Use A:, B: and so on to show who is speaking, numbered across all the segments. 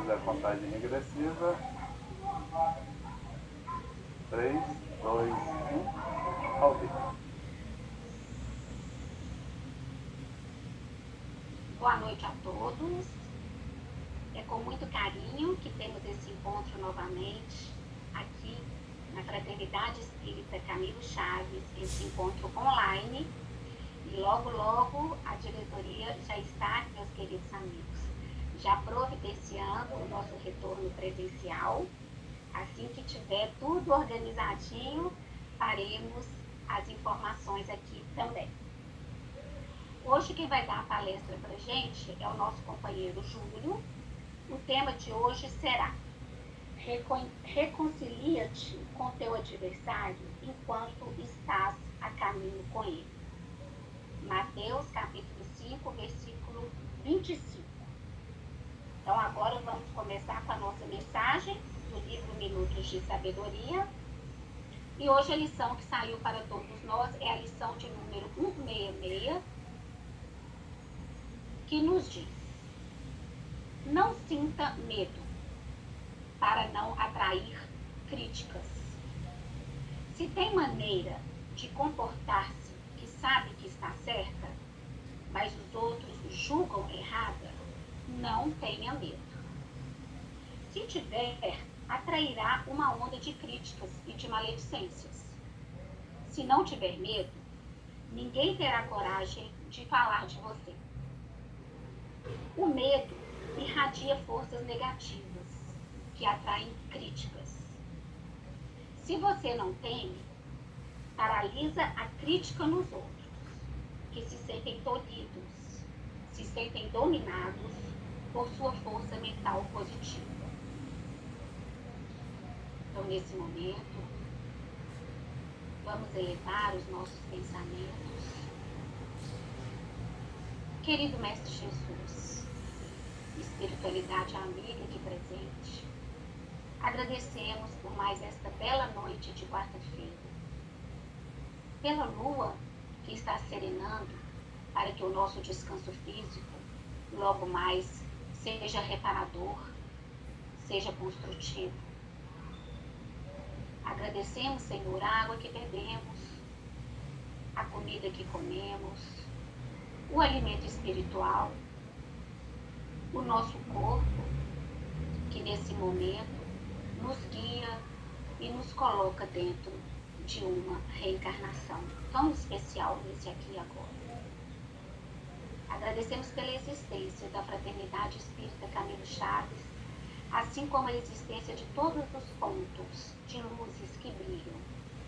A: fazer a contagem regressiva. 3, 2, 1, ao vivo.
B: Boa noite a todos. É com muito carinho que temos esse encontro novamente aqui na Fraternidade Espírita Camilo Chaves, esse encontro online. E logo, logo a diretoria já está, meus queridos amigos, já providenciando o nosso retorno presencial. Assim que tiver tudo organizadinho, faremos as informações aqui também. Hoje quem vai dar a palestra para a gente é o nosso companheiro Júlio. O tema de hoje será reconcilia-te com teu adversário enquanto estás a caminho com ele. Mateus capítulo 5, versículo 25. Então agora vamos começar com a nossa mensagem do livro Minutos de Sabedoria. E hoje a lição que saiu para todos nós é a lição de número 166, que nos diz: não sinta medo para não atrair críticas. Se tem maneira de comportar-se que sabe que está certa, mas os outros julgam errada, não tenha medo. Se tiver, atrairá uma onda de críticas e de maledicências. Se não tiver medo, ninguém terá coragem de falar de você. O medo irradia forças negativas que atraem críticas. Se você não teme, paralisa a crítica nos outros, que se sentem tolhidos, se sentem dominados por sua força mental positiva. Então, nesse momento, vamos elevar os nossos pensamentos. Querido Mestre Jesus, espiritualidade amiga aqui presente, agradecemos por mais esta bela noite de quarta-feira, pela lua que está serenando para que o nosso descanso físico logo mais seja reparador, seja construtivo. Agradecemos, Senhor, a água que bebemos, a comida que comemos, o alimento espiritual, o nosso corpo, que nesse momento nos guia e nos coloca dentro de uma reencarnação tão especial nesse aqui e agora. Agradecemos pela existência da Fraternidade Espírita Camilo Chaves, assim como a existência de todos os pontos de luzes que brilham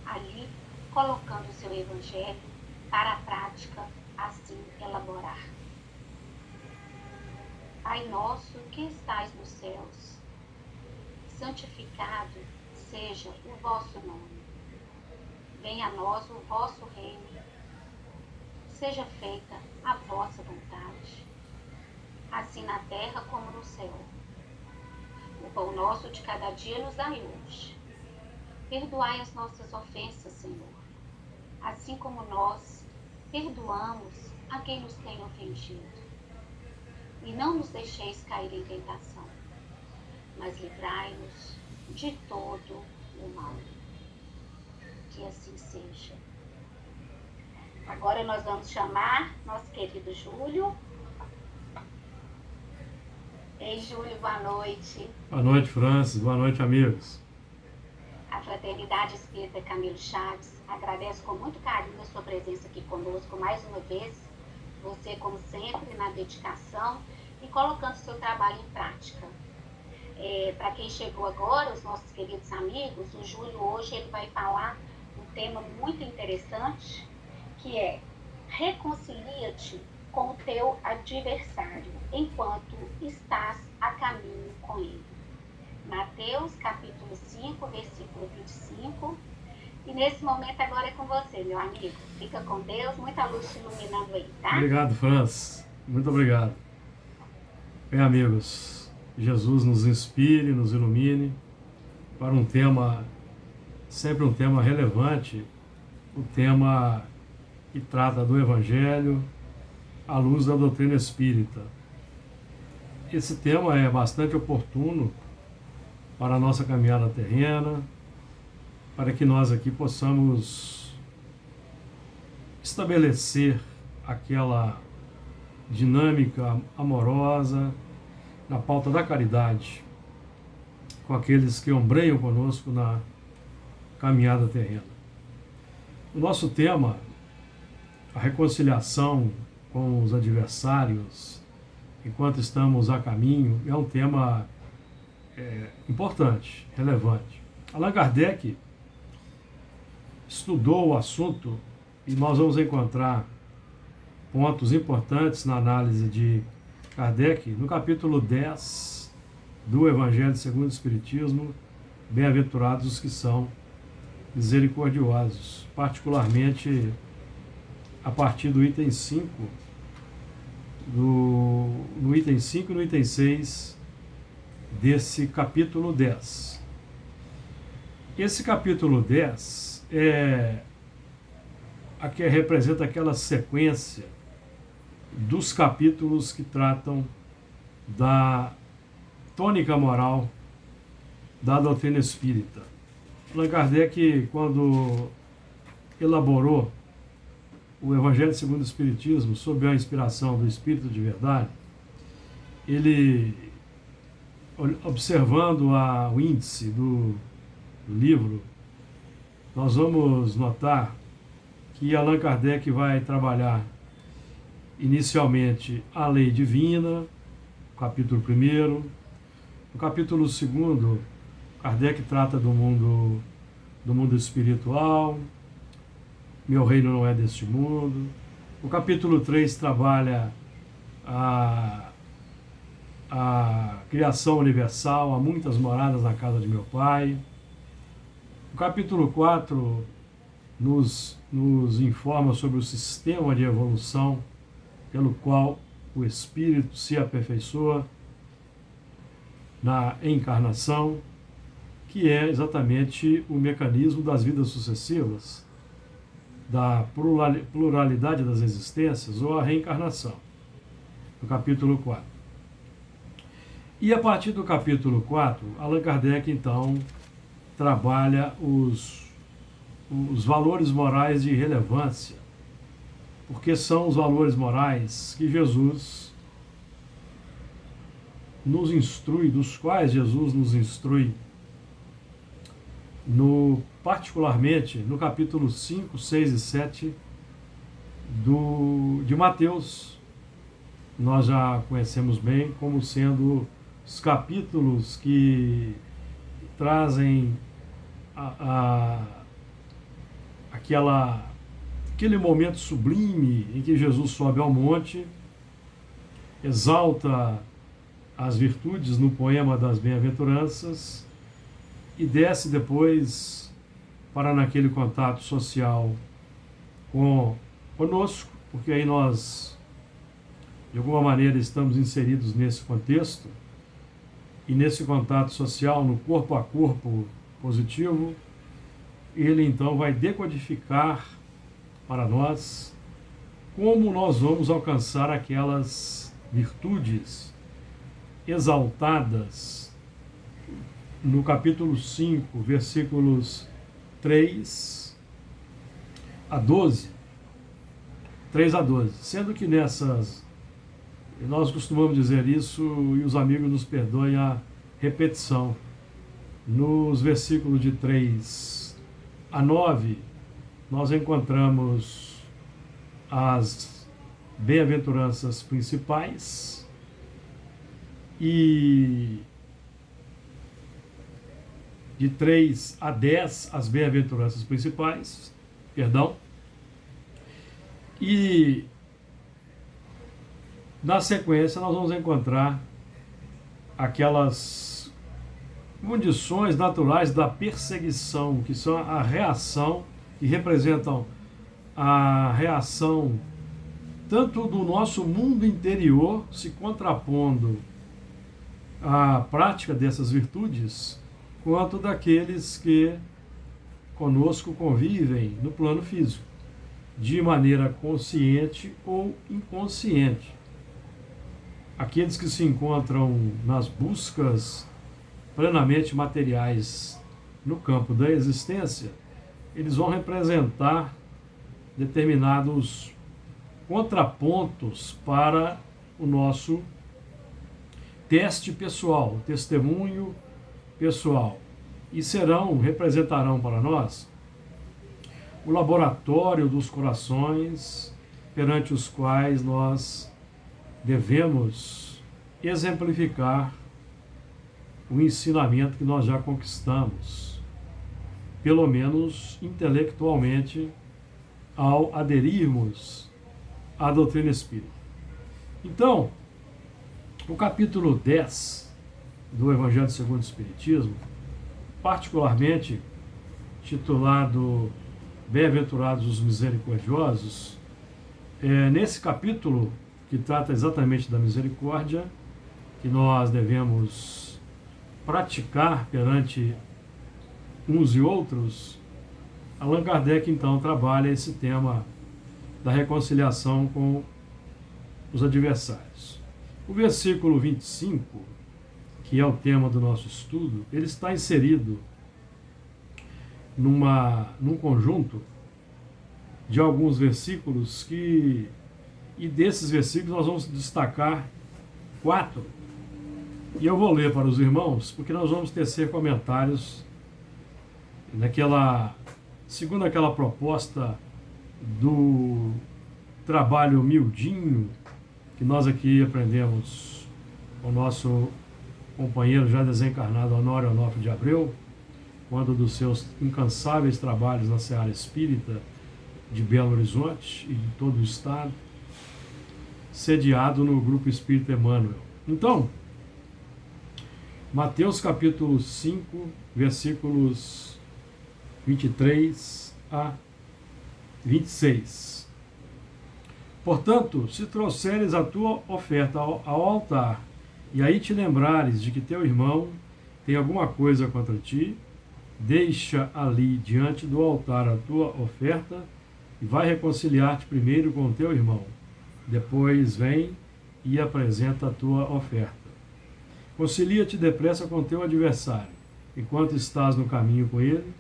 B: ali, colocando o seu Evangelho para a prática assim elaborar. Pai nosso que estais nos céus, santificado seja o vosso nome. Venha a nós o vosso reino. Seja feita a vossa vontade, assim na terra como no céu. O pão nosso de cada dia nos dai hoje. Perdoai as nossas ofensas, Senhor, assim como nós perdoamos a quem nos tem ofendido. E não nos deixeis cair em tentação, mas livrai-nos de todo o mal. Que assim seja. Agora nós vamos chamar nosso querido Júlio. Ei, Júlio, boa noite.
C: Boa noite, Francis. Boa noite, amigos.
B: A Fraternidade Espírita Camilo Chaves agradece com muito carinho a sua presença aqui conosco mais uma vez. Você, como sempre, na dedicação e colocando seu trabalho em prática. Para quem chegou agora, os nossos queridos amigos, o Júlio hoje ele vai falar um tema muito interessante, que é reconcilia-te com o teu adversário enquanto estás a caminho com ele. Mateus capítulo 5, versículo 25. E nesse momento agora é com você, meu amigo. Fica com Deus, muita luz te iluminando aí, tá?
C: Obrigado, Francis. Muito obrigado. Bem, amigos, Jesus nos inspire, nos ilumine para um tema, sempre um tema relevante, o tema que trata do Evangelho à luz da doutrina espírita. esse tema é bastante oportuno para a nossa caminhada terrena, para que nós aqui possamos estabelecer aquela dinâmica amorosa na pauta da caridade com aqueles que ombreiam conosco na caminhada terrena. O nosso tema, a reconciliação com os adversários enquanto estamos a caminho, é um tema importante, relevante. Allan Kardec estudou o assunto e nós vamos encontrar pontos importantes na análise de Kardec no capítulo 10 do Evangelho segundo o Espiritismo, bem-aventurados os que são misericordiosos, particularmente a partir do item 5, no item 5 e no item 6 desse capítulo 10. Esse capítulo 10 representa aquela sequência dos capítulos que tratam da tônica moral da doutrina espírita. Allan Kardec, quando elaborou o Evangelho segundo o Espiritismo, sob a inspiração do Espírito de Verdade, ele, observando o índice do livro, nós vamos notar que Allan Kardec vai trabalhar inicialmente a lei divina, capítulo 1º. No capítulo 2º, Kardec trata do mundo espiritual, meu reino não é deste mundo. O capítulo 3 trabalha a criação universal, há muitas moradas na casa de meu pai. O capítulo 4 nos informa sobre o sistema de evolução pelo qual o espírito se aperfeiçoa na encarnação, que é exatamente o mecanismo das vidas sucessivas, da pluralidade das existências ou a reencarnação, no capítulo 4. E a partir do capítulo 4, Allan Kardec, então, trabalha os valores morais de relevância, porque são os valores morais que Jesus nos instrui, dos quais Jesus nos instrui, particularmente no capítulo 5, 6 e 7 de Mateus. Nós já conhecemos bem como sendo os capítulos que trazem aquele momento sublime em que Jesus sobe ao monte, exalta as virtudes no poema das bem-aventuranças e desce depois para naquele contato social conosco, porque aí nós, de alguma maneira, estamos inseridos nesse contexto e nesse contato social, no corpo a corpo positivo. Ele então vai decodificar para nós como nós vamos alcançar aquelas virtudes exaltadas no capítulo 5, versículos 3 a 12, sendo que nós costumamos dizer isso e os amigos nos perdoem a repetição. Nos versículos de 3 a 9, nós encontramos as bem-aventuranças principais e de 3 a 10 as bem-aventuranças principais, e na sequência nós vamos encontrar aquelas condições naturais da perseguição, que são a reação, que representam a reação tanto do nosso mundo interior se contrapondo à prática dessas virtudes, quanto daqueles que conosco convivem no plano físico, de maneira consciente ou inconsciente. aqueles que se encontram nas buscas plenamente materiais no campo da existência, eles vão representar determinados contrapontos para o nosso teste pessoal, testemunho pessoal, e representarão para nós o laboratório dos corações perante os quais nós devemos exemplificar o ensinamento que nós já conquistamos, pelo menos intelectualmente, ao aderirmos à doutrina espírita. Então, o capítulo 10 do Evangelho segundo o Espiritismo, particularmente titulado Bem-aventurados os misericordiosos, nesse capítulo, que trata exatamente da misericórdia, que nós devemos praticar perante uns e outros, Allan Kardec então trabalha esse tema da reconciliação com os adversários. O versículo 25, que é o tema do nosso estudo, ele está inserido num conjunto de alguns versículos e desses versículos nós vamos destacar 4. E eu vou ler para os irmãos, porque nós vamos tecer comentários segundo aquela proposta do trabalho miudinho que nós aqui aprendemos com o nosso companheiro já desencarnado Honório Onofre de Abreu, quando dos seus incansáveis trabalhos na Seara Espírita de Belo Horizonte e de todo o estado, sediado no Grupo Espírita Emmanuel. Então, Mateus capítulo 5, versículos 23 a 26. Portanto, se trouxeres a tua oferta ao altar, e aí te lembrares de que teu irmão tem alguma coisa contra ti, deixa ali diante do altar a tua oferta e vai reconciliar-te primeiro com o teu irmão. Depois vem e apresenta a tua oferta. Concilia-te depressa com teu adversário, enquanto estás no caminho com ele,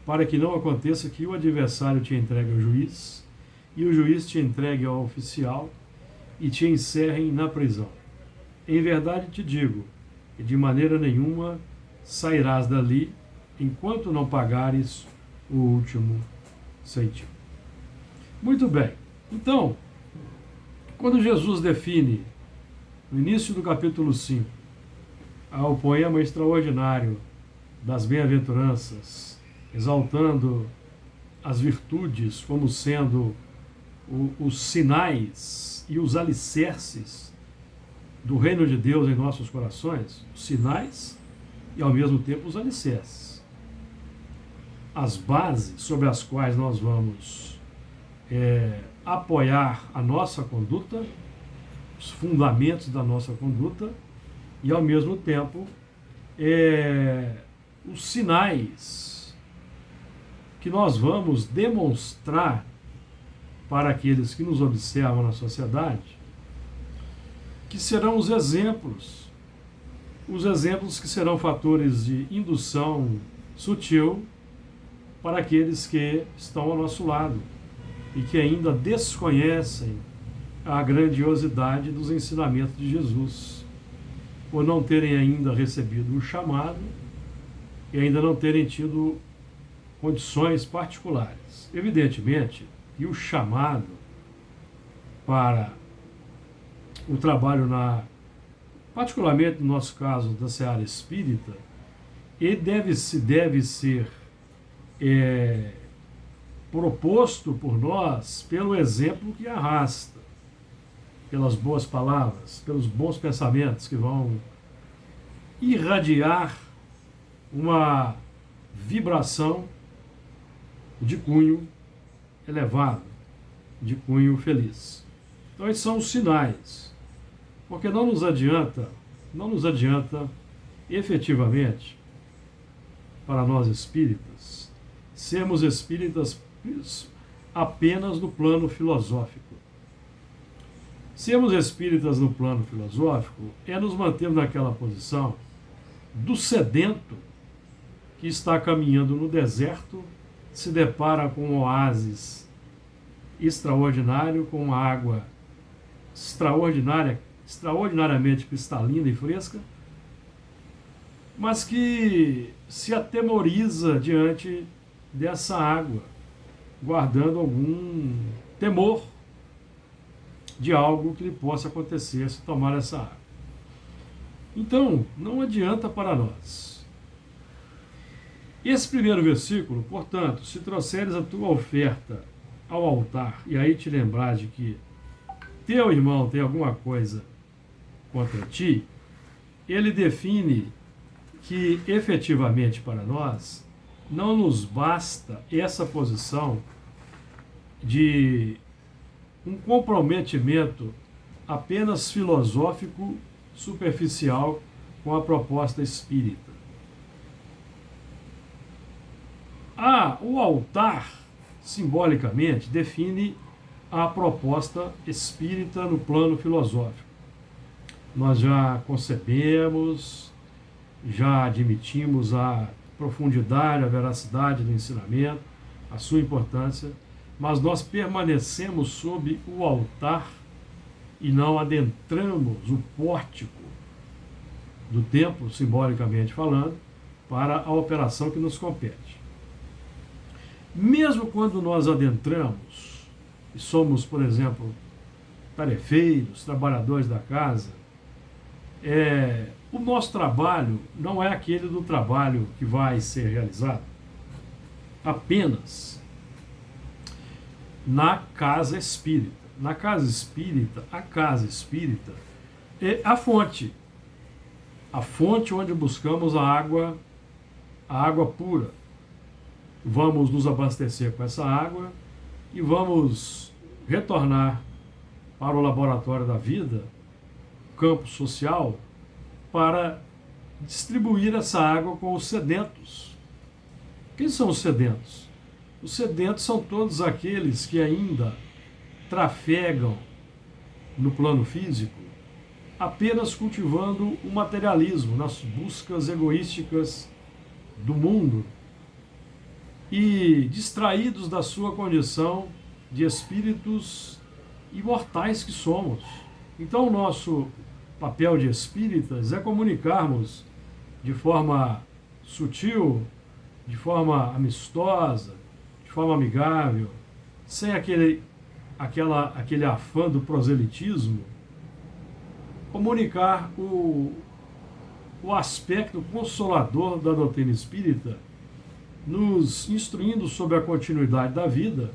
C: para que não aconteça que o adversário te entregue ao juiz, e o juiz te entregue ao oficial, e te encerrem na prisão. Em verdade te digo, que de maneira nenhuma sairás dali, enquanto não pagares o último cêntimo. Muito bem. Então, quando Jesus define, no início do capítulo 5, ao poema extraordinário das bem-aventuranças, exaltando as virtudes como sendo os sinais e os alicerces do reino de Deus em nossos corações, os sinais e ao mesmo tempo os alicerces, as bases sobre as quais nós vamos apoiar a nossa conduta, os fundamentos da nossa conduta e ao mesmo tempo os sinais que nós vamos demonstrar para aqueles que nos observam na sociedade, que serão os exemplos que serão fatores de indução sutil para aqueles que estão ao nosso lado e que ainda desconhecem a grandiosidade dos ensinamentos de Jesus, por não terem ainda recebido o chamado e ainda não terem tido condições particulares. Evidentemente, e o chamado para o trabalho particularmente no nosso caso da Seara Espírita, ele deve ser proposto por nós pelo exemplo que arrasta, pelas boas palavras, pelos bons pensamentos que vão irradiar uma vibração de cunho elevado, de cunho feliz. Então esses são os sinais, porque não nos adianta efetivamente para nós espíritas sermos espíritas apenas no plano filosófico, Sermos espíritas no plano filosófico é nos manter naquela posição do sedento que está caminhando no deserto, se depara com um oásis extraordinário, com uma água extraordinariamente cristalina e fresca, mas que se atemoriza diante dessa água, guardando algum temor de algo que lhe possa acontecer se tomar essa água. Então, não adianta para nós. Esse primeiro versículo, portanto, se trouxeres a tua oferta ao altar, e aí te lembrar de que teu irmão tem alguma coisa contra ti, ele define que efetivamente para nós não nos basta essa posição de um comprometimento apenas filosófico, superficial com a proposta espírita. O altar, simbolicamente, define a proposta espírita no plano filosófico. Nós já concebemos, já admitimos a profundidade, a veracidade do ensinamento, a sua importância, mas nós permanecemos sob o altar e não adentramos o pórtico do templo, simbolicamente falando, para a operação que nos compete. Mesmo quando nós adentramos e somos, por exemplo, tarefeiros, trabalhadores da casa, o nosso trabalho não é aquele do trabalho que vai ser realizado apenas na casa espírita. Na casa espírita, a casa espírita é a fonte onde buscamos a água pura. Vamos nos abastecer com essa água e vamos retornar para o laboratório da vida, campo social, para distribuir essa água com os sedentos. Quem são os sedentos? Os sedentos são todos aqueles que ainda trafegam no plano físico, apenas cultivando o materialismo, nas buscas egoísticas do mundo, e distraídos da sua condição de espíritos imortais que somos. Então, o nosso papel de espíritas é comunicarmos de forma sutil, de forma amistosa, de forma amigável, sem aquele afã do proselitismo, comunicar o aspecto consolador da doutrina espírita, nos instruindo sobre a continuidade da vida,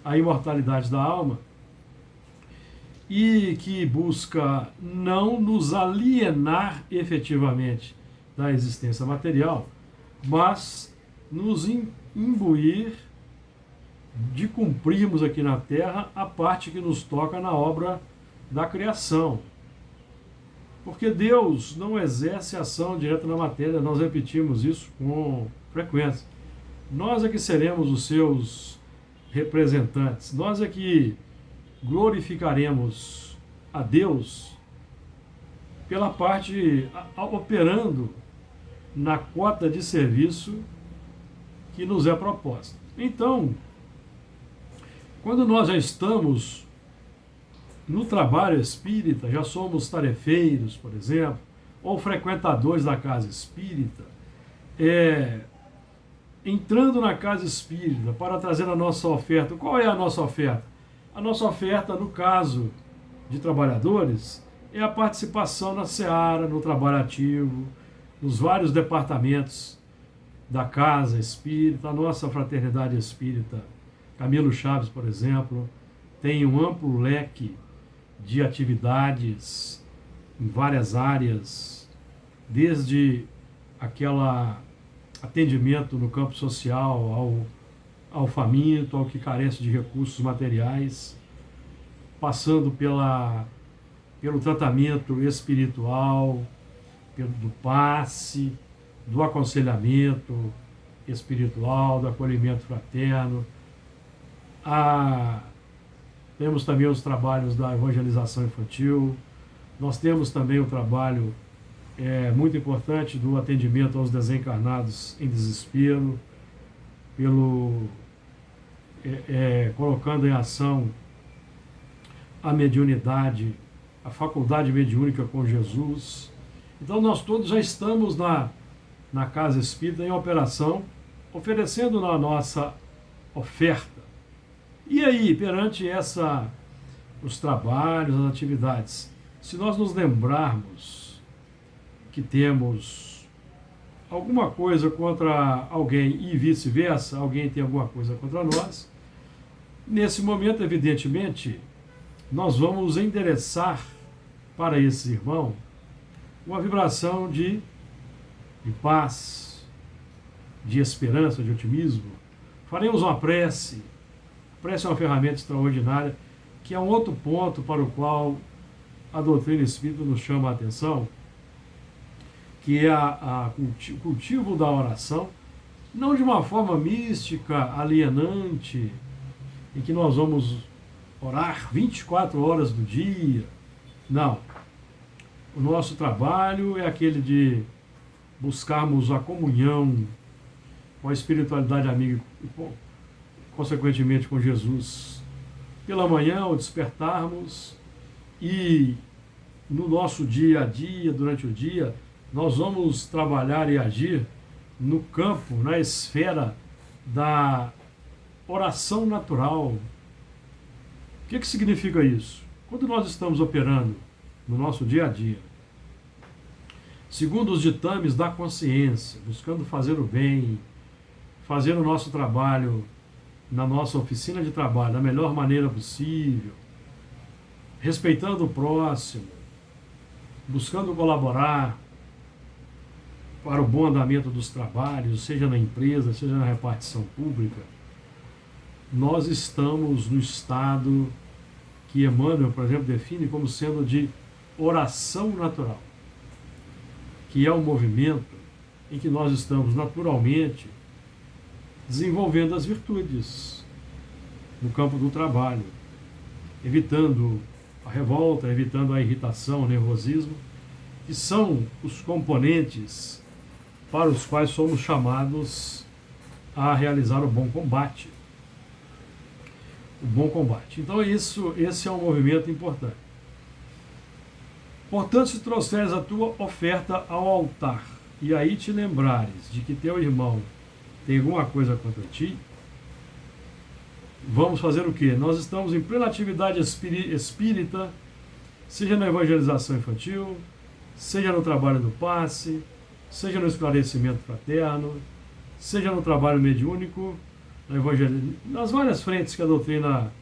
C: a imortalidade da alma, e que busca não nos alienar efetivamente da existência material, mas nos imbuir de cumprirmos aqui na Terra a parte que nos toca na obra da criação. Porque Deus não exerce ação direta na matéria, nós repetimos isso com frequência. Nós é que seremos os seus representantes, nós é que glorificaremos a Deus pela parte operando na cota de serviço que nos é proposta. Então, quando nós já estamos no trabalho espírita, já somos tarefeiros, por exemplo, ou frequentadores da casa espírita, entrando na casa espírita para trazer a nossa oferta. Qual é a nossa oferta? A nossa oferta, no caso de trabalhadores, é a participação na seara, no trabalho ativo, nos vários departamentos da casa espírita. A nossa fraternidade espírita, Camilo Chaves, por exemplo, tem um amplo leque de atividades em várias áreas, desde aquela atendimento no campo social ao faminto, ao que carece de recursos materiais, passando pelo tratamento espiritual, do passe, do aconselhamento espiritual, do acolhimento fraterno, temos também os trabalhos da evangelização infantil, nós temos também o trabalho muito importante do atendimento aos desencarnados em desespero, colocando em ação a mediunidade, a faculdade mediúnica com Jesus. Então nós todos já estamos na Casa Espírita em operação, oferecendo a nossa oferta. E aí, perante os trabalhos, as atividades, se nós nos lembrarmos que temos alguma coisa contra alguém e vice-versa, alguém tem alguma coisa contra nós, nesse momento, evidentemente, nós vamos endereçar para esse irmão uma vibração de paz, de esperança, de otimismo. Faremos uma prece. A prece é uma ferramenta extraordinária, que é um outro ponto para o qual a doutrina espírita nos chama a atenção, que é o cultivo da oração, não de uma forma mística, alienante, em que nós vamos orar 24 horas do dia. Não. O nosso trabalho é aquele de buscarmos a comunhão com a espiritualidade amiga e, consequentemente, com Jesus. Pela manhã, ao despertarmos, e no nosso dia a dia, durante o dia, nós vamos trabalhar e agir no campo, na esfera da oração natural. O que significa isso? Quando nós estamos operando no nosso dia a dia, segundo os ditames da consciência, buscando fazer o bem, fazer o nosso trabalho na nossa oficina de trabalho da melhor maneira possível, respeitando o próximo, buscando colaborar para o bom andamento dos trabalhos, seja na empresa, seja na repartição pública, nós estamos no estado que Emmanuel, por exemplo, define como sendo de oração natural, que é um movimento em que nós estamos naturalmente desenvolvendo as virtudes no campo do trabalho, evitando a revolta, evitando a irritação, o nervosismo, que são os componentes para os quais somos chamados a realizar o bom combate. O bom combate. Então esse é um movimento importante. Portanto, se trouxeres a tua oferta ao altar, e aí te lembrares de que teu irmão tem alguma coisa contra ti, vamos fazer o quê? Nós estamos em plena atividade espírita, seja na evangelização infantil, seja no trabalho do passe, seja no esclarecimento fraterno, seja no trabalho mediúnico, nas várias frentes que a doutrina,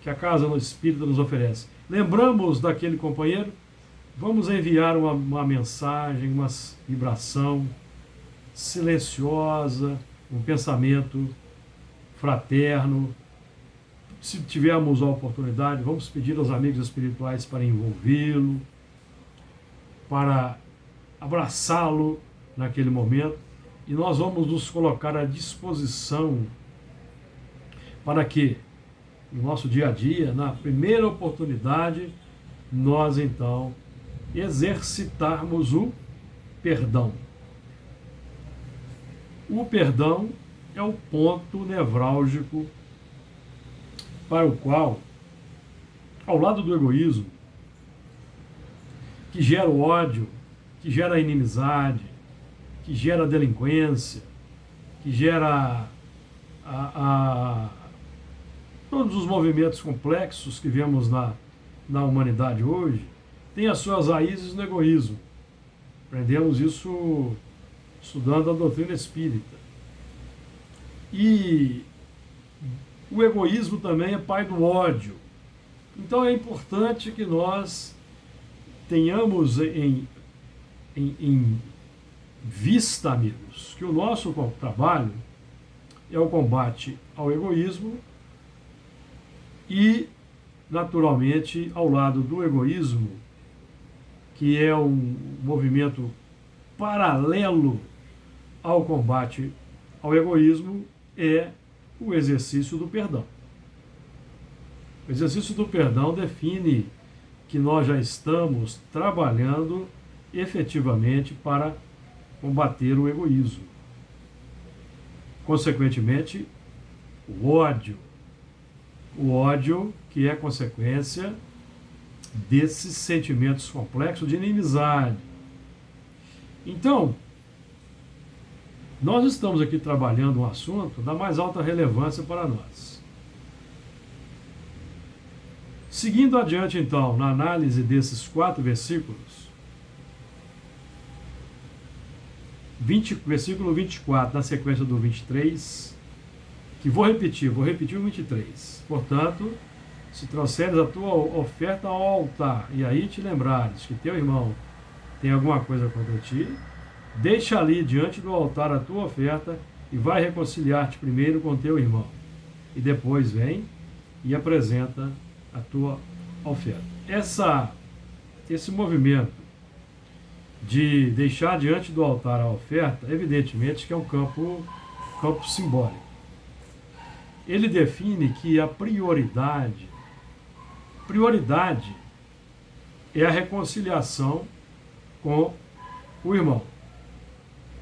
C: que a Casa Espírita nos oferece. Lembramos daquele companheiro, vamos enviar uma mensagem, uma vibração silenciosa, um pensamento fraterno. Se tivermos a oportunidade, vamos pedir aos amigos espirituais para envolvê-lo, para abraçá-lo naquele momento, e nós vamos nos colocar à disposição para que, no nosso dia a dia, na primeira oportunidade, nós então exercitarmos o perdão. O perdão é o ponto nevrálgico para o qual, ao lado do egoísmo, que gera o ódio, que gera a inimizade, que gera a delinquência, que gera todos os movimentos complexos que vemos na humanidade hoje, tem as suas raízes no egoísmo. Aprendemos isso estudando a doutrina espírita. E o egoísmo também é pai do ódio. Então é importante que nós tenhamos em vista, amigos, que o nosso trabalho é o combate ao egoísmo e, naturalmente, ao lado do egoísmo, que é um movimento paralelo ao combate ao egoísmo, é o exercício do perdão. O exercício do perdão define que nós já estamos trabalhando efetivamente para combater o egoísmo. Consequentemente, o ódio. O ódio que é consequência desses sentimentos complexos de inimizade. Então, nós estamos aqui trabalhando um assunto da mais alta relevância para nós. Seguindo adiante, então, na análise desses 4 versículos, versículo 24, na sequência do 23, que vou repetir o 23. Portanto, se trouxeres a tua oferta ao altar, e aí te lembrares que teu irmão tem alguma coisa contra ti, deixa ali diante do altar a tua oferta e vai reconciliar-te primeiro com teu irmão. E depois vem e apresenta a tua oferta. Esse movimento de deixar diante do altar a oferta, evidentemente que é um campo simbólico. Ele define que a prioridade é a reconciliação com o irmão.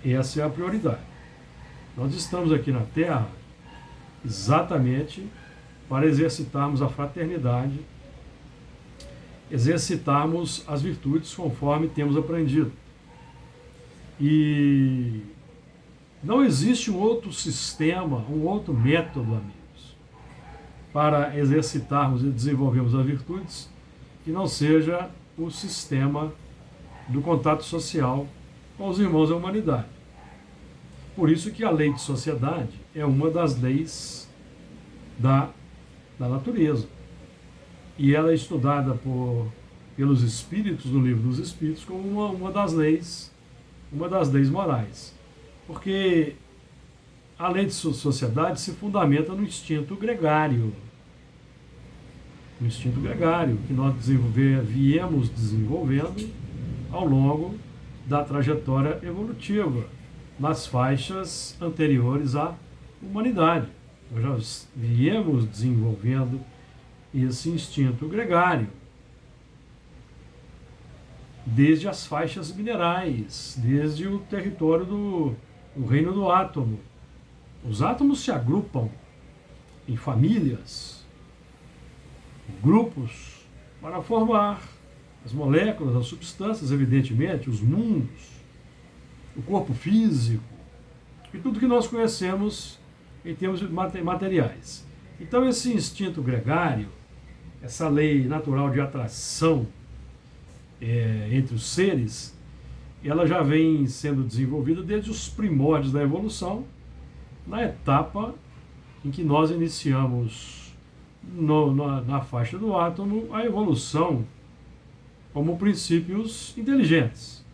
C: Essa é a prioridade. Nós estamos aqui na Terra exatamente para exercitarmos a fraternidade, exercitarmos as virtudes conforme temos aprendido. E não existe um outro sistema, um outro método, amigos, para exercitarmos e desenvolvermos as virtudes que não seja o sistema do contato social com os irmãos da humanidade. Por isso que a lei de sociedade é uma das leis da natureza. E ela é estudada pelos espíritos, no livro dos espíritos, como uma das leis morais. Porque a lei de sociedade se fundamenta no instinto gregário. No instinto gregário, que nós viemos desenvolvendo ao longo da trajetória evolutiva, nas faixas anteriores à humanidade. Nós já viemos desenvolvendo esse instinto gregário, desde as faixas minerais, desde o território do reino do átomo. Os átomos se agrupam em famílias, em grupos, para formar as moléculas, as substâncias, evidentemente, os mundos, o corpo físico e tudo que nós conhecemos em termos materiais. Então, esse instinto gregário, essa lei natural de atração entre os seres, ela já vem sendo desenvolvida desde os primórdios da evolução, na etapa em que nós iniciamos na faixa do átomo a evolução como princípios inteligentes.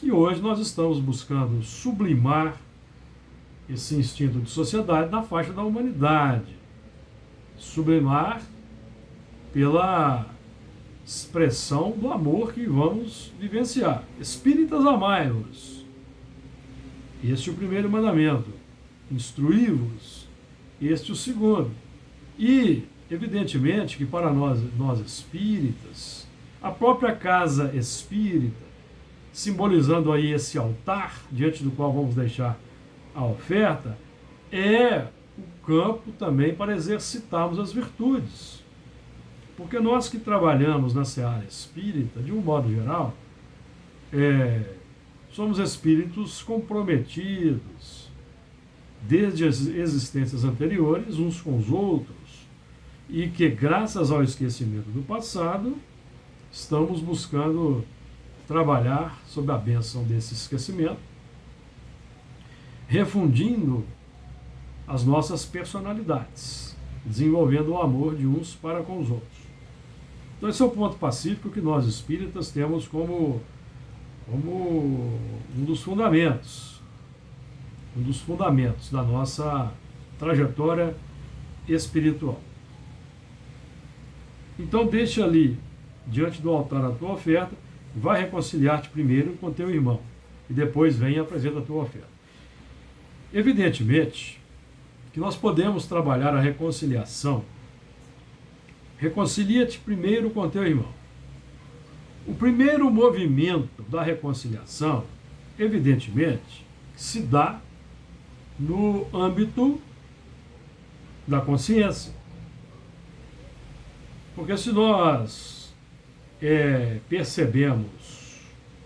C: E hoje nós estamos buscando sublimar esse instinto de sociedade na faixa da humanidade. Sublimar pela expressão do amor que vamos vivenciar. Espíritas, amai-vos. Este é o primeiro mandamento. Instruí-vos. Este é o segundo. E, evidentemente, que para nós espíritas, a própria casa espírita, simbolizando aí esse altar, diante do qual vamos deixar a oferta, é o campo também para exercitarmos as virtudes. Porque nós que trabalhamos na seara espírita, de um modo geral, somos espíritos comprometidos, desde as existências anteriores, uns com os outros, e que, graças ao esquecimento do passado, estamos buscando trabalhar sob a bênção desse esquecimento, refundindo as nossas personalidades, desenvolvendo o amor de uns para com os outros. Então esse é o ponto pacífico que nós espíritas temos como um dos fundamentos da nossa trajetória espiritual. Então deixa ali, diante do altar, a tua oferta, vai reconciliar-te primeiro com teu irmão, e depois vem e apresenta a tua oferta. Evidentemente que nós podemos trabalhar a reconciliação reconcilia-te primeiro com teu irmão. O primeiro movimento da reconciliação, evidentemente, se dá no âmbito da consciência. Porque se nós percebemos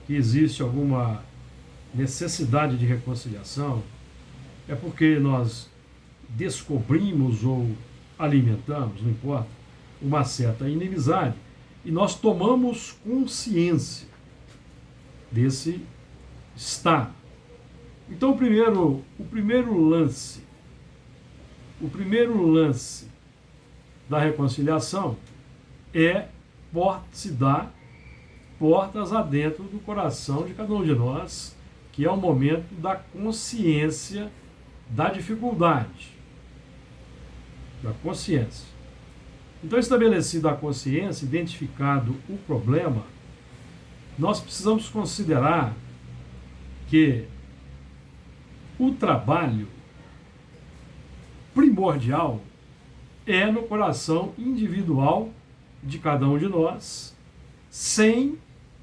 C: que existe alguma necessidade de reconciliação, é porque nós descobrimos ou alimentamos, não importa, uma certa inimizade, e nós tomamos consciência desse estado. Então, o primeiro lance da reconciliação se dá portas adentro do coração de cada um de nós, que é o momento da consciência da dificuldade, da consciência. Então, estabelecida a consciência, identificado o problema, nós precisamos considerar que o trabalho primordial é no coração individual de cada um de nós, sem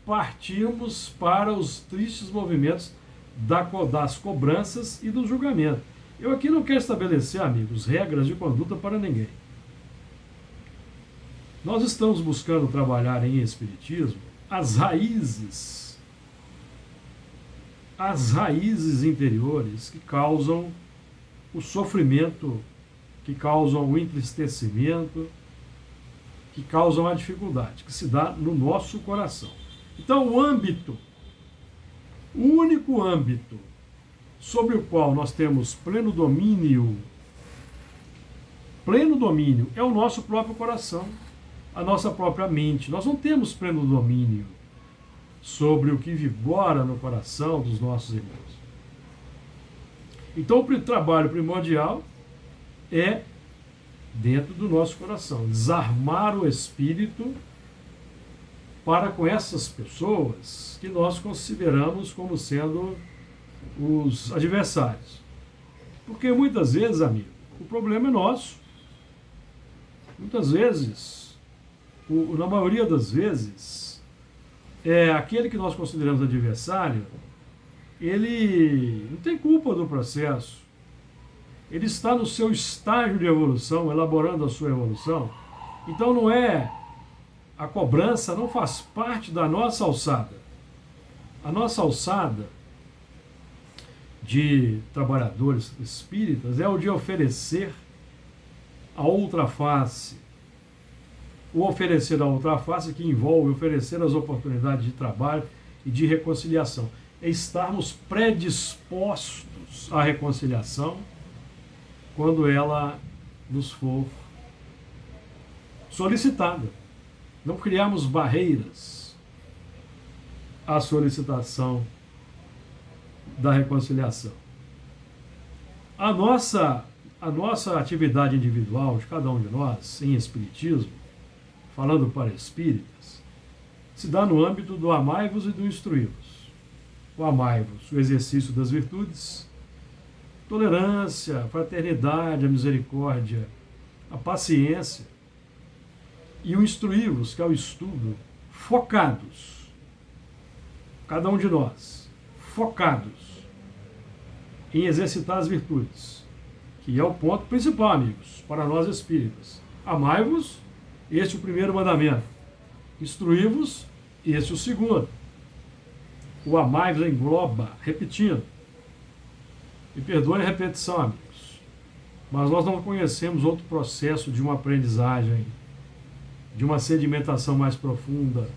C: partirmos para os tristes movimentos das cobranças e do julgamento. Eu aqui não quero estabelecer, amigos, regras de conduta para ninguém. Nós estamos buscando trabalhar em espiritismo as raízes interiores que causam o sofrimento, que causam o entristecimento, que causam a dificuldade, que se dá no nosso coração. Então, o único âmbito sobre o qual nós temos pleno domínio é o nosso próprio coração, a nossa própria mente. Nós não temos pleno domínio sobre o que vigora no coração dos nossos irmãos. Então, o trabalho primordial é dentro do nosso coração, desarmar o espírito para com essas pessoas que nós consideramos como sendo os adversários. Porque muitas vezes, amigo, o problema é nosso. Muitas vezes, na maioria das vezes, aquele que nós consideramos adversário, ele não tem culpa do processo. Ele está no seu estágio de evolução, elaborando a sua evolução. Então a cobrança não faz parte da nossa alçada. A nossa alçada de trabalhadores espíritas é o de oferecer a outra face. O oferecer a outra face que envolve oferecer as oportunidades de trabalho e de reconciliação. É estarmos predispostos à reconciliação quando ela nos for solicitada. Não criarmos barreiras à solicitação da reconciliação. A nossa atividade individual de cada um de nós, em espiritismo, falando para espíritas, se dá no âmbito do amai-vos e do instruí-vos. O amai-vos, o exercício das virtudes, tolerância, a fraternidade, a misericórdia, a paciência, e o instruí-vos, que é o estudo, focados, cada um de nós, focados em exercitar as virtudes, que é o ponto principal, amigos, para nós espíritas. Amai-vos, este é o primeiro mandamento. Instruí-vos, este é o segundo. O amai-vos engloba, repetindo. Me perdoem a repetição, amigos, mas nós não conhecemos outro processo de uma aprendizagem, de uma sedimentação mais profunda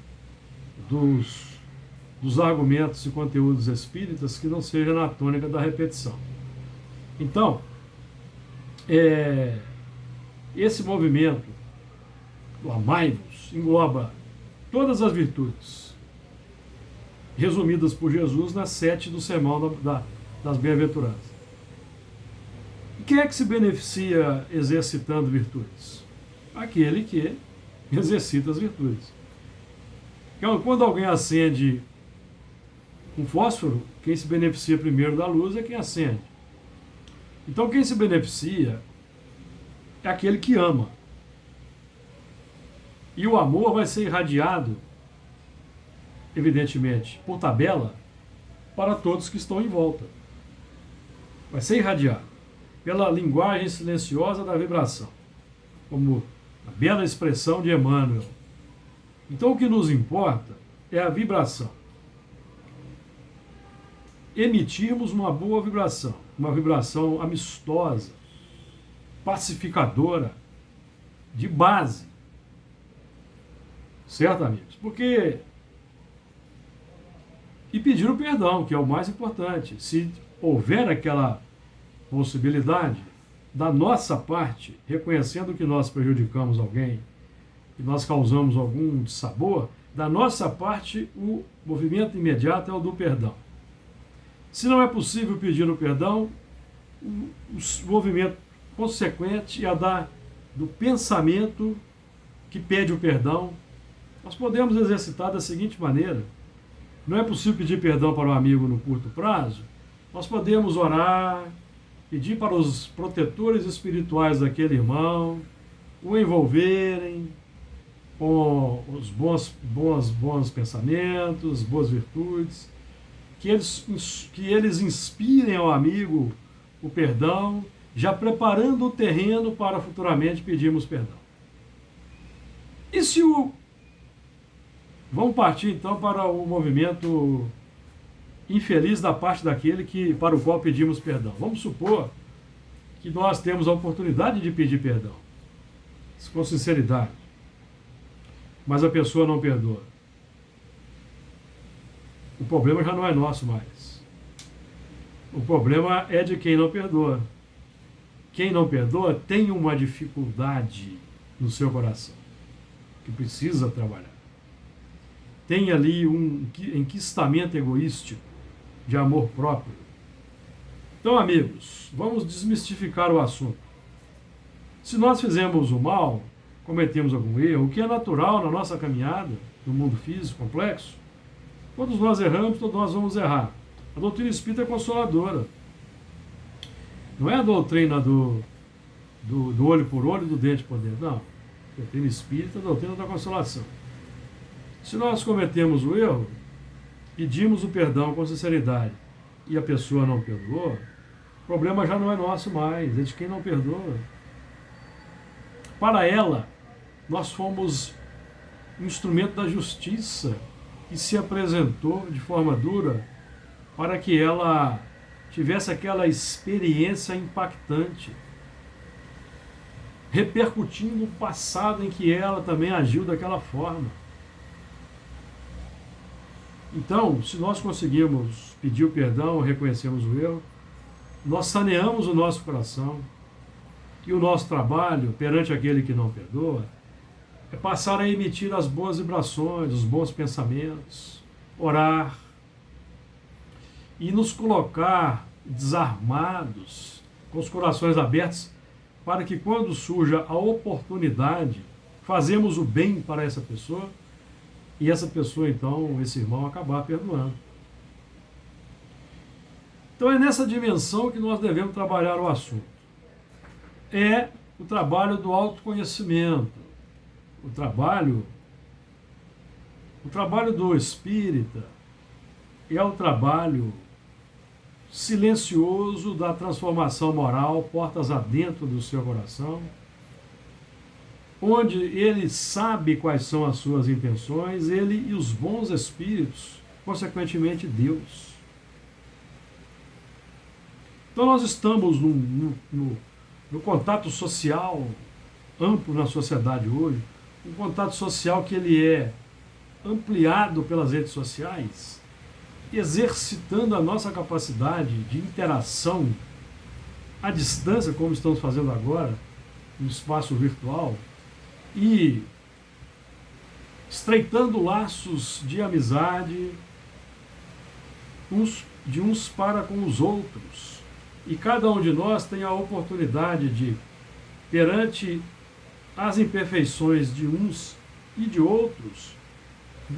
C: dos argumentos e conteúdos espíritas que não seja na tônica da repetição. Então, esse movimento, o amai-vos, engloba todas as virtudes resumidas por Jesus nas 7 do sermão das bem-aventuranças. E quem é que se beneficia exercitando virtudes? Aquele que exercita as virtudes. Então, quando alguém acende um fósforo, quem se beneficia primeiro da luz é quem acende. Então, quem se beneficia é aquele que ama. E o amor vai ser irradiado, evidentemente, por tabela, para todos que estão em volta. Vai ser irradiado pela linguagem silenciosa da vibração, como a bela expressão de Emmanuel. Então o que nos importa é a vibração. Emitirmos uma boa vibração, uma vibração amistosa, pacificadora, de base. Certo, amigos? Porque... E pedir o perdão, que é o mais importante. Se houver aquela possibilidade, da nossa parte, reconhecendo que nós prejudicamos alguém, que nós causamos algum dissabor, da nossa parte, o movimento imediato é o do perdão. Se não é possível pedir o perdão, o movimento consequente é do pensamento que pede o perdão. Nós podemos exercitar da seguinte maneira: não é possível pedir perdão para um amigo no curto prazo, nós podemos orar, pedir para os protetores espirituais daquele irmão o envolverem com os bons pensamentos, boas virtudes, que eles inspirem ao amigo o perdão, já preparando o terreno para futuramente pedirmos perdão. E se vamos partir então para o movimento infeliz da parte daquele para o qual pedimos perdão. Vamos supor que nós temos a oportunidade de pedir perdão, com sinceridade, mas a pessoa não perdoa. O problema já não é nosso mais. O problema é de quem não perdoa. Quem não perdoa tem uma dificuldade no seu coração, que precisa trabalhar. Tem ali um enquistamento egoístico de amor próprio. Então, amigos, vamos desmistificar o assunto. Se nós fizemos o mal, cometemos algum erro, o que é natural na nossa caminhada, no mundo físico complexo, todos nós erramos, todos nós vamos errar. A doutrina espírita é consoladora. Não é a doutrina do olho por olho e do dente por dente, não. A doutrina espírita é a doutrina da consolação. Se nós cometemos o erro, pedimos o perdão com sinceridade e a pessoa não perdoou, o problema já não é nosso mais, é de quem não perdoa. Para ela, nós fomos um instrumento da justiça que se apresentou de forma dura para que ela tivesse aquela experiência impactante, repercutindo o passado em que ela também agiu daquela forma. Então, se nós conseguirmos pedir o perdão, reconhecemos o erro, nós saneamos o nosso coração, e o nosso trabalho perante aquele que não perdoa é passar a emitir as boas vibrações, os bons pensamentos, orar e nos colocar desarmados, com os corações abertos, para que quando surja a oportunidade, fazemos o bem para essa pessoa e essa pessoa, então, esse irmão, acabar perdoando. Então é nessa dimensão que nós devemos trabalhar o assunto. É o trabalho do autoconhecimento, o trabalho do espírita é o trabalho silencioso da transformação moral, portas adentro do seu coração, onde ele sabe quais são as suas intenções, ele e os bons espíritos, consequentemente Deus. Então nós estamos no contato social amplo na sociedade hoje, um contato social que ele é ampliado pelas redes sociais, exercitando a nossa capacidade de interação à distância, como estamos fazendo agora, no espaço virtual, e estreitando laços de amizade de uns para com os outros. E cada um de nós tem a oportunidade de, perante as imperfeições de uns e de outros,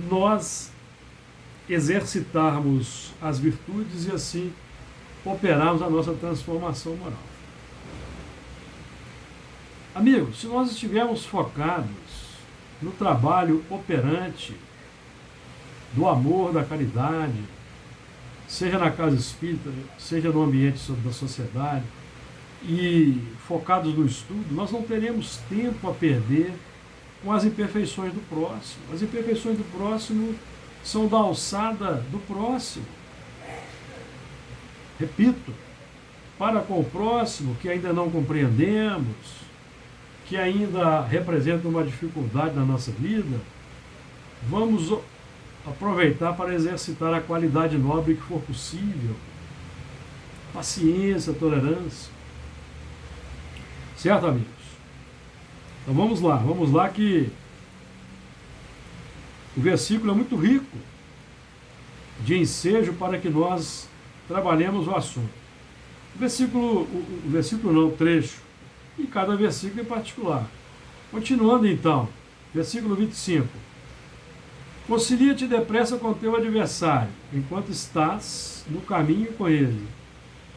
C: nós exercitarmos as virtudes e assim operarmos a nossa transformação moral. Amigos, se nós estivermos focados no trabalho operante do amor, da caridade, seja na casa espírita, seja no ambiente da sociedade, e focados no estudo, nós não teremos tempo a perder com as imperfeições do próximo. As imperfeições do próximo são da alçada do próximo. Repito, para com o próximo que ainda não compreendemos, que ainda representa uma dificuldade na nossa vida, vamos aproveitar para exercitar a qualidade nobre que for possível. Paciência, tolerância. Certo, amigos? Então vamos lá que o versículo é muito rico de ensejo para que nós trabalhemos o assunto. O trecho, e cada versículo em particular. Continuando então, versículo 25. Concilia-te depressa com teu adversário, enquanto estás no caminho com ele,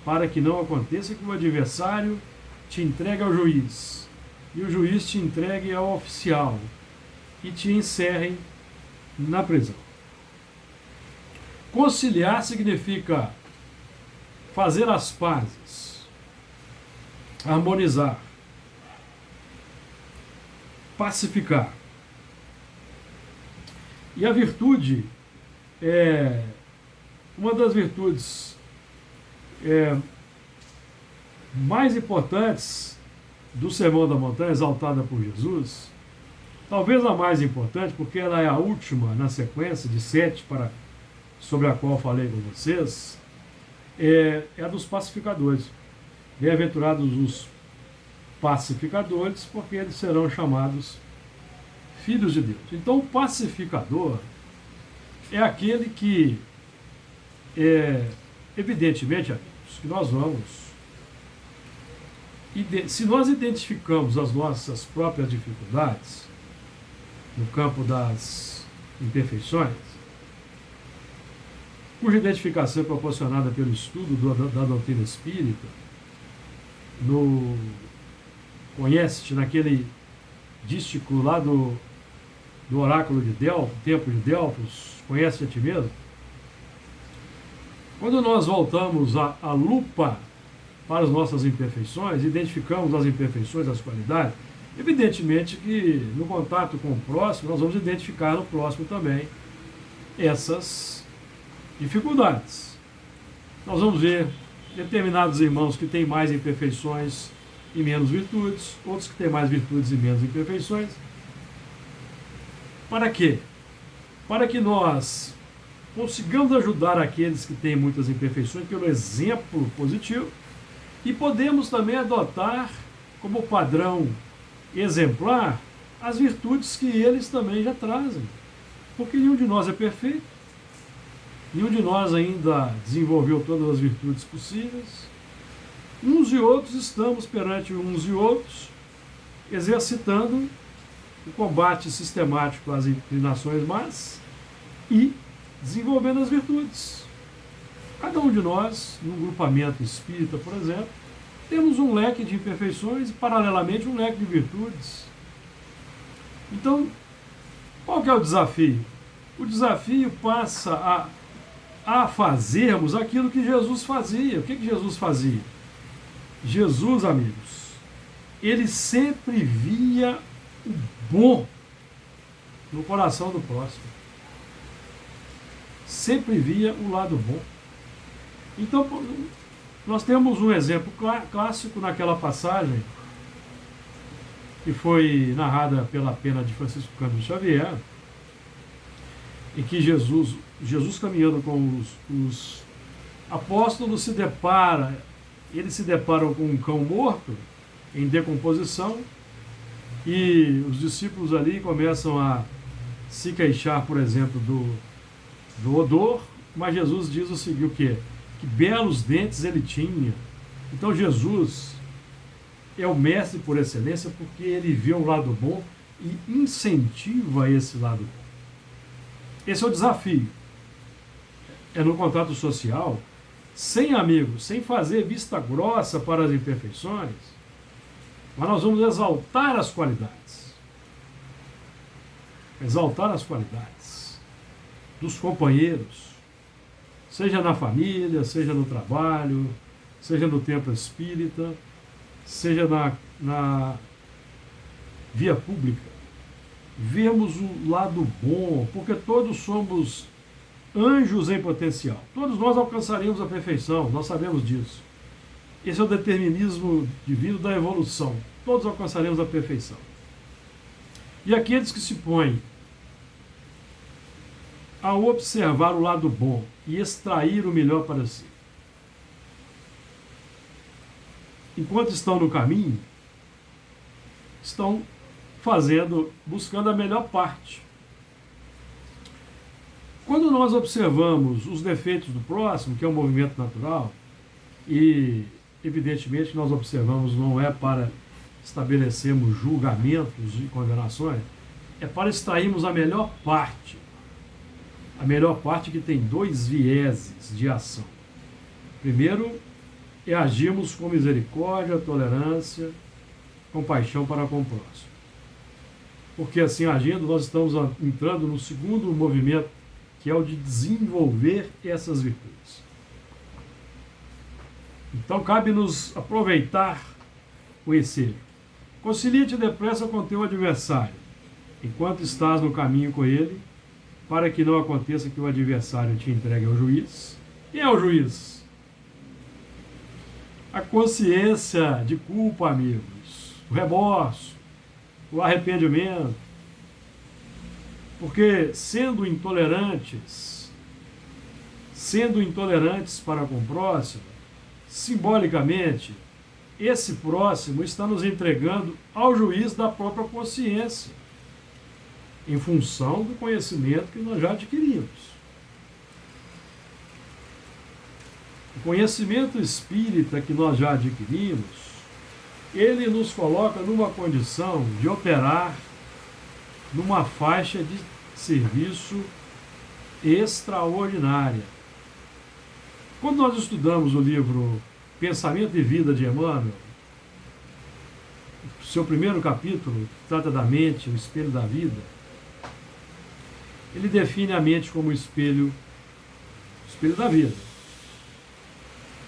C: para que não aconteça que o adversário te entregue ao juiz, e o juiz te entregue ao oficial, e te encerrem na prisão. Conciliar significa fazer as pazes, harmonizar, pacificar. E a virtude é uma das virtudes mais importantes do Sermão da Montanha, exaltada por Jesus, talvez a mais importante, porque ela é a última na sequência de 7 sobre a qual falei com vocês, é a dos pacificadores. Bem-aventurados os pacificadores, porque eles serão chamados filhos de Deus. Então, o pacificador é aquele que, evidentemente, amigos, que nós vamos... Se nós identificamos as nossas próprias dificuldades no campo das imperfeições, cuja identificação é proporcionada pelo estudo da doutrina espírita, conhece-te naquele dístico lá do oráculo de Delfos, templo de Delfos, conhece a ti mesmo? Quando nós voltamos à lupa para as nossas imperfeições, identificamos as imperfeições, as qualidades, evidentemente que no contato com o próximo, nós vamos identificar no próximo também essas dificuldades. Nós vamos ver determinados irmãos que têm mais imperfeições e menos virtudes, outros que têm mais virtudes e menos imperfeições. Para quê? Para que nós consigamos ajudar aqueles que têm muitas imperfeições pelo exemplo positivo, e podemos também adotar como padrão exemplar as virtudes que eles também já trazem. Porque nenhum de nós é perfeito, nenhum de nós ainda desenvolveu todas as virtudes possíveis. Uns e outros estamos perante uns e outros, exercitando o combate sistemático às inclinações más e desenvolvendo as virtudes. Cada um de nós, num grupamento espírita, por exemplo, temos um leque de imperfeições e, paralelamente, um leque de virtudes. Então, qual que é o desafio? O desafio passa a fazermos aquilo que Jesus fazia. O que Jesus fazia? Jesus, amigos, ele sempre via o bom no coração do próximo. Sempre via o lado bom. Então, nós temos um exemplo clássico naquela passagem que foi narrada pela pena de Francisco Cândido Xavier, em que Jesus caminhando com os apóstolos eles se deparam com um cão morto, em decomposição, e os discípulos ali começam a se queixar, por exemplo, do odor, mas Jesus diz o seguinte, o quê? Que belos dentes ele tinha. Então Jesus é o mestre por excelência porque ele vê o lado bom e incentiva esse lado bom. Esse é o desafio. É no contato social, sem amigos, sem fazer vista grossa para as imperfeições, mas nós vamos exaltar as qualidades. exaltar as qualidades dos companheiros, seja na família, seja no trabalho, seja no templo espírita, seja na via pública. Vemos o lado bom, porque todos somos anjos em potencial. Todos nós alcançaremos a perfeição, nós sabemos disso. Esse é o determinismo divino da evolução. Todos alcançaremos a perfeição. E aqueles que se põem a observar o lado bom e extrair o melhor para si, enquanto estão no caminho, estão buscando a melhor parte. Quando nós observamos os defeitos do próximo, que é um movimento natural, e evidentemente nós observamos não é para estabelecermos julgamentos e condenações, é para extrairmos a melhor parte. A melhor parte que tem dois vieses de ação. Primeiro, é agirmos com misericórdia, tolerância, compaixão para com o próximo. Porque assim agindo, nós estamos entrando no segundo movimento, que é o de desenvolver essas virtudes. Então cabe-nos aproveitar o ensejo. Concilia-te depressa com teu adversário, enquanto estás no caminho com ele, para que não aconteça que o adversário te entregue ao juiz. Quem é o juiz? A consciência de culpa, amigos, o remorso, o arrependimento. Porque sendo intolerantes para com o próximo, simbolicamente, esse próximo está nos entregando ao juiz da própria consciência, em função do conhecimento que nós já adquirimos. O conhecimento espírita que nós já adquirimos, ele nos coloca numa condição de operar numa faixa de serviço extraordinária. Quando nós estudamos o livro Pensamento e Vida de Emmanuel, seu primeiro capítulo, que trata da mente, o espelho da vida, ele define a mente como o espelho da vida.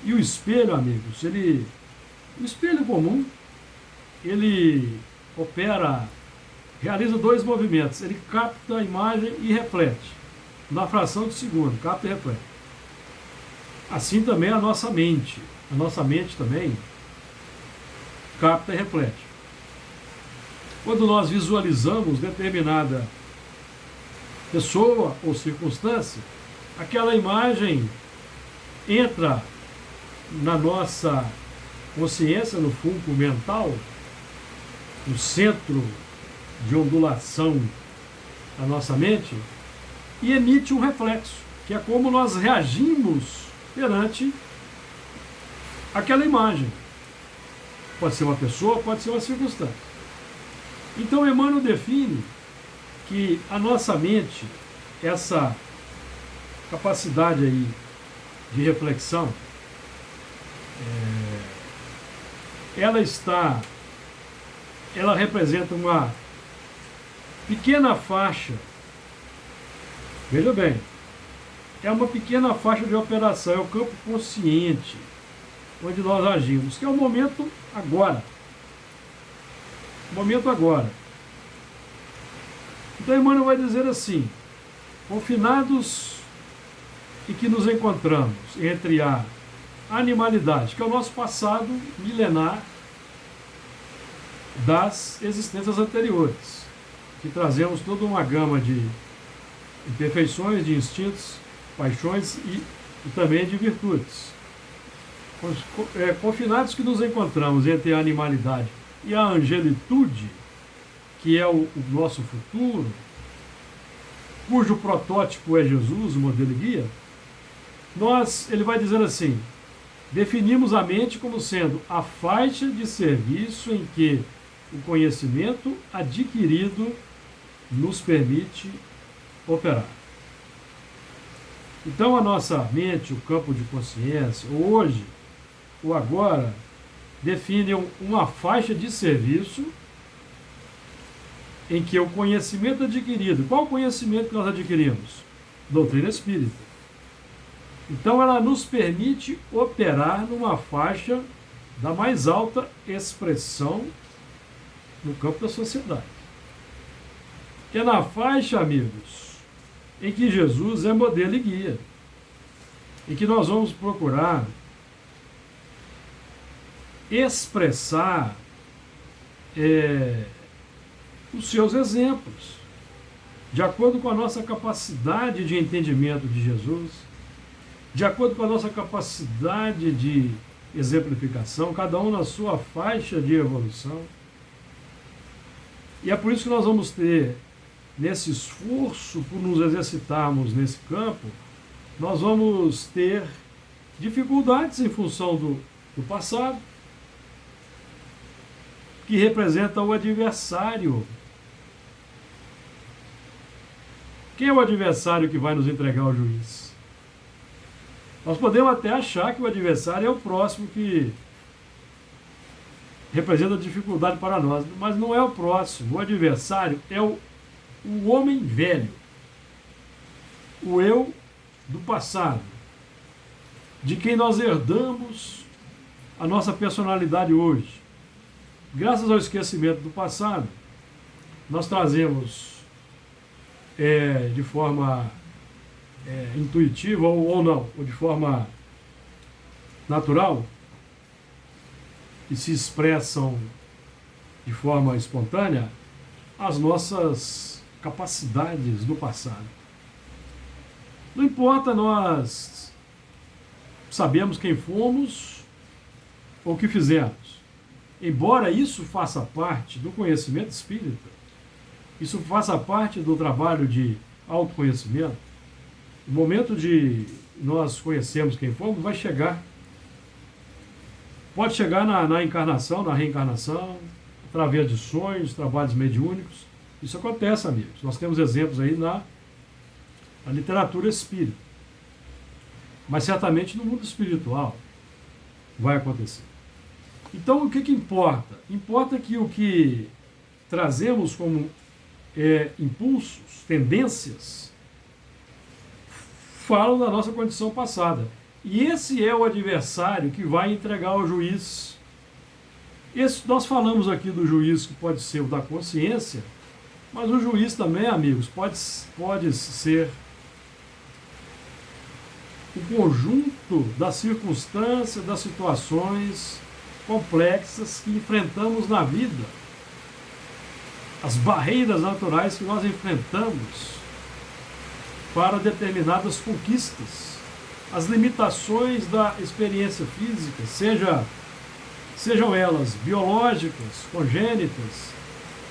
C: E o espelho, amigos, o espelho comum, ele realiza dois movimentos. Ele capta a imagem e reflete. Na fração de segundo, capta e reflete. Assim também a nossa mente. A nossa mente também capta e reflete. Quando nós visualizamos determinada pessoa ou circunstância, aquela imagem entra na nossa consciência, no fulcro mental, no centro de ondulação da nossa mente, e emite um reflexo, que é como nós reagimos perante aquela imagem. Pode ser uma pessoa, pode ser uma circunstância. Então Emmanuel define que a nossa mente, essa capacidade aí de reflexão, ela representa uma pequena faixa, veja bem, é uma pequena faixa de operação, é o campo consciente, onde nós agimos, que é o momento agora. O momento agora. Então Emmanuel vai dizer assim: confinados em que nos encontramos entre a animalidade, que é o nosso passado milenar das existências anteriores, que trazemos toda uma gama de imperfeições, de instintos, paixões e também de virtudes. Confinados que nos encontramos entre a animalidade e a angelitude, que é o nosso futuro, cujo protótipo é Jesus, o modelo e guia, ele vai dizer assim: definimos a mente como sendo a faixa de serviço em que o conhecimento adquirido nos permite operar. Então a nossa mente, o campo de consciência, hoje, o agora, define uma faixa de serviço em que o conhecimento adquirido, qual o conhecimento que nós adquirimos? Doutrina espírita. Então ela nos permite operar numa faixa da mais alta expressão no campo da sociedade. É na faixa, amigos, em que Jesus é modelo e guia, em que nós vamos procurar expressar os seus exemplos, de acordo com a nossa capacidade de entendimento de Jesus, de acordo com a nossa capacidade de exemplificação, cada um na sua faixa de evolução. E é por isso que nós vamos ter, nesse esforço por nos exercitarmos nesse campo, nós vamos ter dificuldades em função do passado, que representa o adversário. Quem é o adversário que vai nos entregar ao juiz? Nós podemos até achar que o adversário é o próximo que representa dificuldade para nós, mas não é o próximo. O adversário é o homem velho, o eu do passado, de quem nós herdamos a nossa personalidade hoje. Graças ao esquecimento do passado, nós trazemos de forma intuitiva ou não, ou de forma natural, e se expressam de forma espontânea, as nossas capacidades do passado. Não importa nós sabemos quem fomos ou o que fizemos. Embora isso faça parte do conhecimento espírita, isso faça parte do trabalho de autoconhecimento, o momento de nós conhecermos quem fomos vai chegar. Pode chegar na encarnação, na reencarnação, através de sonhos, trabalhos mediúnicos. Isso acontece, amigos. Nós temos exemplos aí na literatura espírita. Mas certamente no mundo espiritual vai acontecer. Então, o que importa? Importa que o que trazemos como impulsos, tendências, falam da nossa condição passada. E esse é o adversário que vai entregar ao juiz. Nós falamos aqui do juiz que pode ser o da consciência, mas o juiz também, amigos, pode ser o conjunto das circunstâncias, das situações complexas que enfrentamos na vida, as barreiras naturais que nós enfrentamos para determinadas conquistas, as limitações da experiência física, sejam elas biológicas, congênitas,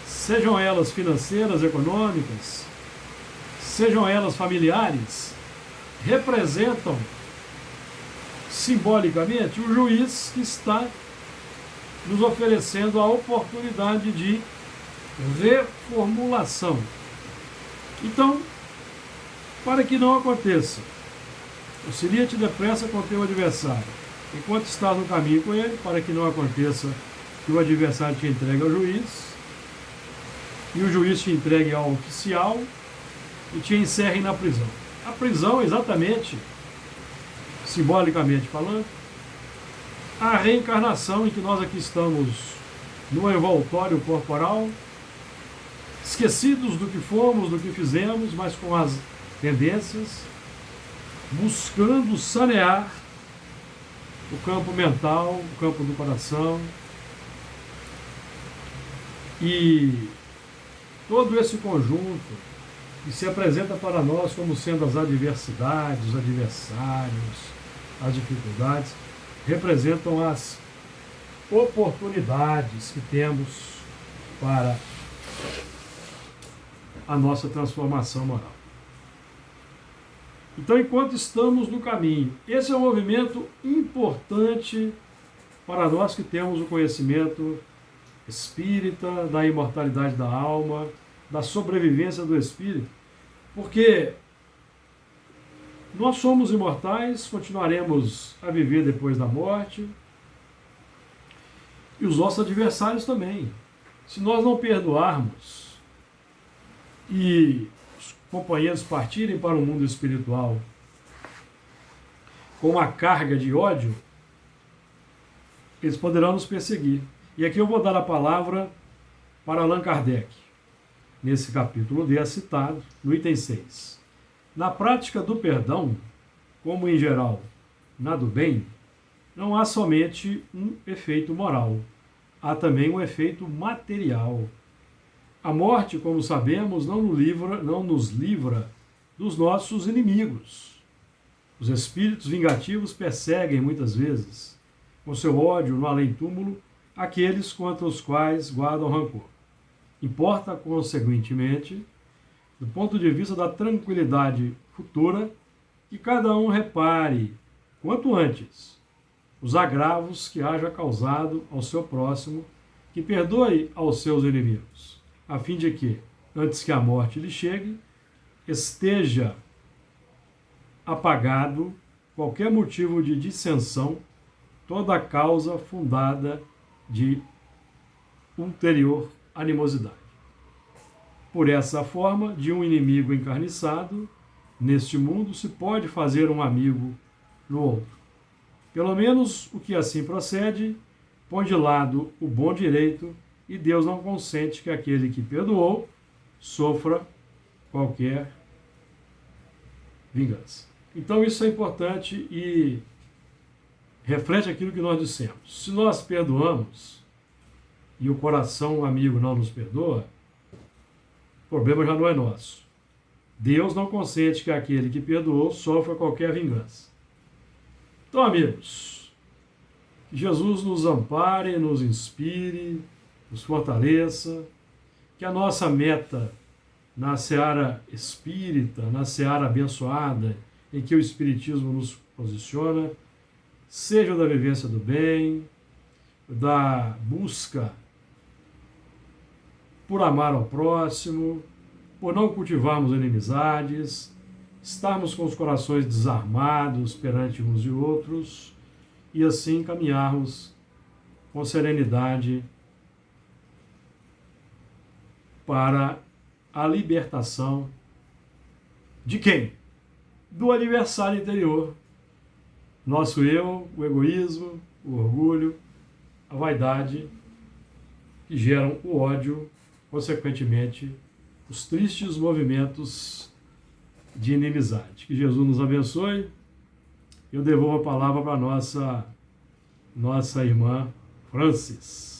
C: sejam elas financeiras, econômicas, sejam elas familiares, representam simbolicamente o juiz que está nos oferecendo a oportunidade de reformulação. Então, para que não aconteça, auxilia-te depressa com teu adversário, enquanto estás no caminho com ele, para que não aconteça que o adversário te entregue ao juiz, e o juiz te entregue ao oficial, e te encerre na prisão. A prisão, exatamente, simbolicamente falando, a reencarnação em que nós aqui estamos no envoltório corporal, esquecidos do que fomos, do que fizemos, mas com as tendências, buscando sanear o campo mental, o campo do coração, e todo esse conjunto que se apresenta para nós como sendo as adversidades, os adversários, as dificuldades, representam as oportunidades que temos para a nossa transformação moral. Então, enquanto estamos no caminho, esse é um movimento importante para nós que temos o conhecimento espírita, da imortalidade da alma, da sobrevivência do espírito, porque nós somos imortais, continuaremos a viver depois da morte, e os nossos adversários também. Se nós não perdoarmos e os companheiros partirem para o mundo espiritual com uma carga de ódio, eles poderão nos perseguir. E aqui eu vou dar a palavra para Allan Kardec, nesse capítulo 10 citado, no item 6. Na prática do perdão, como em geral na do bem, não há somente um efeito moral, há também um efeito material. A morte, como sabemos, não nos livra dos nossos inimigos. Os espíritos vingativos perseguem muitas vezes, com seu ódio no além-túmulo, aqueles contra os quais guardam rancor. Importa, consequentemente, do ponto de vista da tranquilidade futura, que cada um repare, quanto antes, os agravos que haja causado ao seu próximo, que perdoe aos seus inimigos, a fim de que, antes que a morte lhe chegue, esteja apagado qualquer motivo de dissensão, toda a causa fundada de ulterior animosidade. Por essa forma, de um inimigo encarniçado, neste mundo se pode fazer um amigo no outro. Pelo menos o que assim procede, põe de lado o bom direito e Deus não consente que aquele que perdoou sofra qualquer vingança. Então isso é importante e reflete aquilo que nós dissemos. Se nós perdoamos e o coração amigo não nos perdoa, o problema já não é nosso. Deus não consente que aquele que perdoou sofra qualquer vingança. Então, amigos, que Jesus nos ampare, nos inspire, nos fortaleça, que a nossa meta na seara espírita, na seara abençoada, em que o Espiritismo nos posiciona, seja da vivência do bem, da busca por amar ao próximo, por não cultivarmos inimizades, estarmos com os corações desarmados perante uns e outros, e assim caminharmos com serenidade para a libertação de quem? Do adversário interior. Nosso eu, o egoísmo, o orgulho, a vaidade, que geram o ódio, consequentemente, os tristes movimentos de inimizade. Que Jesus nos abençoe. Eu devolvo a palavra para nossa irmã Francis.